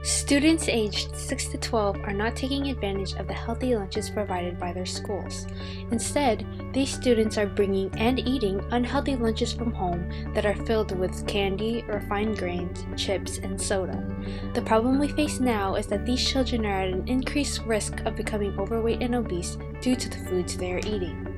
Students aged 6 to 12 are not taking advantage of the healthy lunches provided by their schools. Instead, these students are bringing and eating unhealthy lunches from home that are filled with candy, refined grains, chips, and soda. The problem we face now is that these children are at an increased risk of becoming overweight and obese due to the foods they are eating.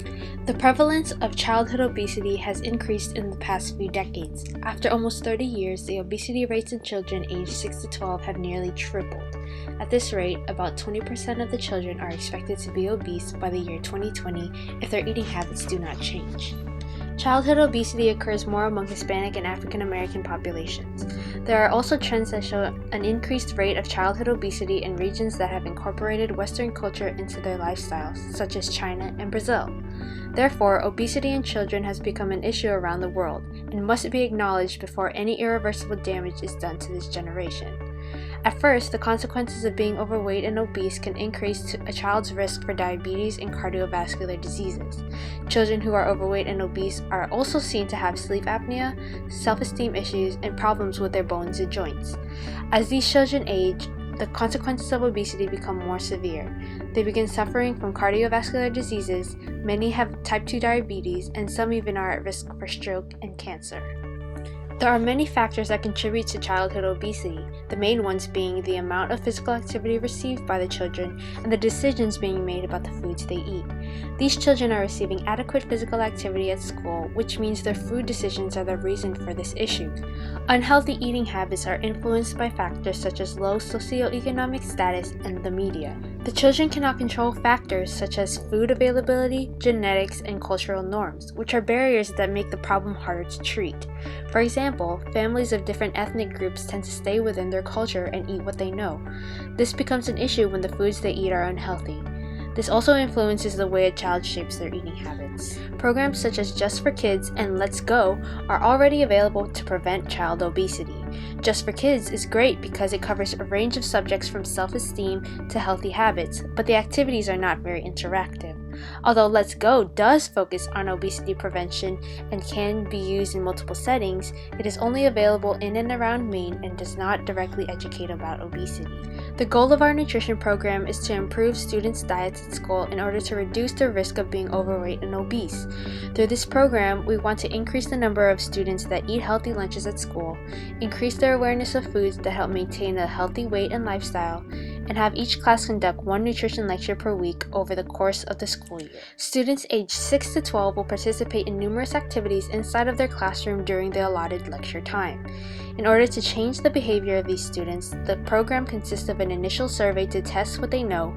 The prevalence of childhood obesity has increased in the past few decades. After almost 30 years, the obesity rates in children aged 6 to 12 have nearly tripled. At this rate, about 20% of the children are expected to be obese by the year 2020 if their eating habits do not change. Childhood obesity occurs more among Hispanic and African American populations. There are also trends that show an increased rate of childhood obesity in regions that have incorporated Western culture into their lifestyles, such as China and Brazil. Therefore, obesity in children has become an issue around the world and must be acknowledged before any irreversible damage is done to this generation. At first, the consequences of being overweight and obese can increase a child's risk for diabetes and cardiovascular diseases. Children who are overweight and obese are also seen to have sleep apnea, self-esteem issues, and problems with their bones and joints. As these children age, the consequences of obesity become more severe. They begin suffering from cardiovascular diseases, many have type 2 diabetes, and some even are at risk for stroke and cancer. There are many factors that contribute to childhood obesity, the main ones being the amount of physical activity received by the children and the decisions being made about the foods they eat. These children are receiving adequate physical activity at school, which means their food decisions are the reason for this issue. Unhealthy eating habits are influenced by factors such as low socioeconomic status and the media. The children cannot control factors such as food availability, genetics, and cultural norms, which are barriers that make the problem harder to treat. For example, families of different ethnic groups tend to stay within their culture and eat what they know. This becomes an issue when the foods they eat are unhealthy. This also influences the way a child shapes their eating habits. Programs such as Just for Kids and Let's Go are already available to prevent child obesity. Just for Kids is great because it covers a range of subjects from self-esteem to healthy habits, but the activities are not very interactive. Although Let's Go does focus on obesity prevention and can be used in multiple settings, it is only available in and around Maine and does not directly educate about obesity. The goal of our nutrition program is to improve students' diets at school in order to reduce their risk of being overweight and obese. Through this program, we want to increase the number of students that eat healthy lunches at school, increase their awareness of foods that help maintain a healthy weight and lifestyle, and have each class conduct one nutrition lecture per week over the course of the school year. Students aged 6 to 12 will participate in numerous activities inside of their classroom during the allotted lecture time. In order to change the behavior of these students, the program consists of an initial survey to test what they know,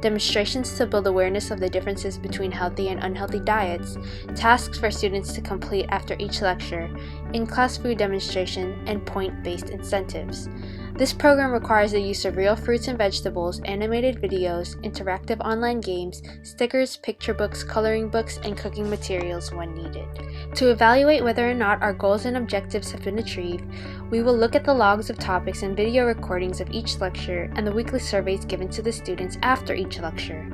demonstrations to build awareness of the differences between healthy and unhealthy diets, tasks for students to complete after each lecture, in-class food demonstration, and point-based incentives. This program requires the use of real fruits and vegetables, animated videos, interactive online games, stickers, picture books, coloring books, and cooking materials when needed. To evaluate whether or not our goals and objectives have been achieved, we will look at the logs of topics and video recordings of each lecture and the weekly surveys given to the students after each lecture.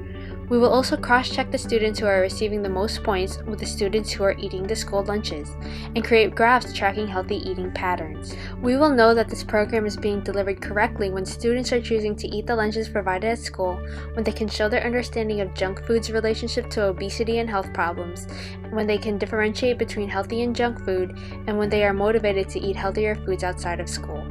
We will also cross-check the students who are receiving the most points with the students who are eating the school lunches, and create graphs tracking healthy eating patterns. We will know that this program is being delivered correctly when students are choosing to eat the lunches provided at school, when they can show their understanding of junk food's relationship to obesity and health problems, when they can differentiate between healthy and junk food, and when they are motivated to eat healthier foods outside of school.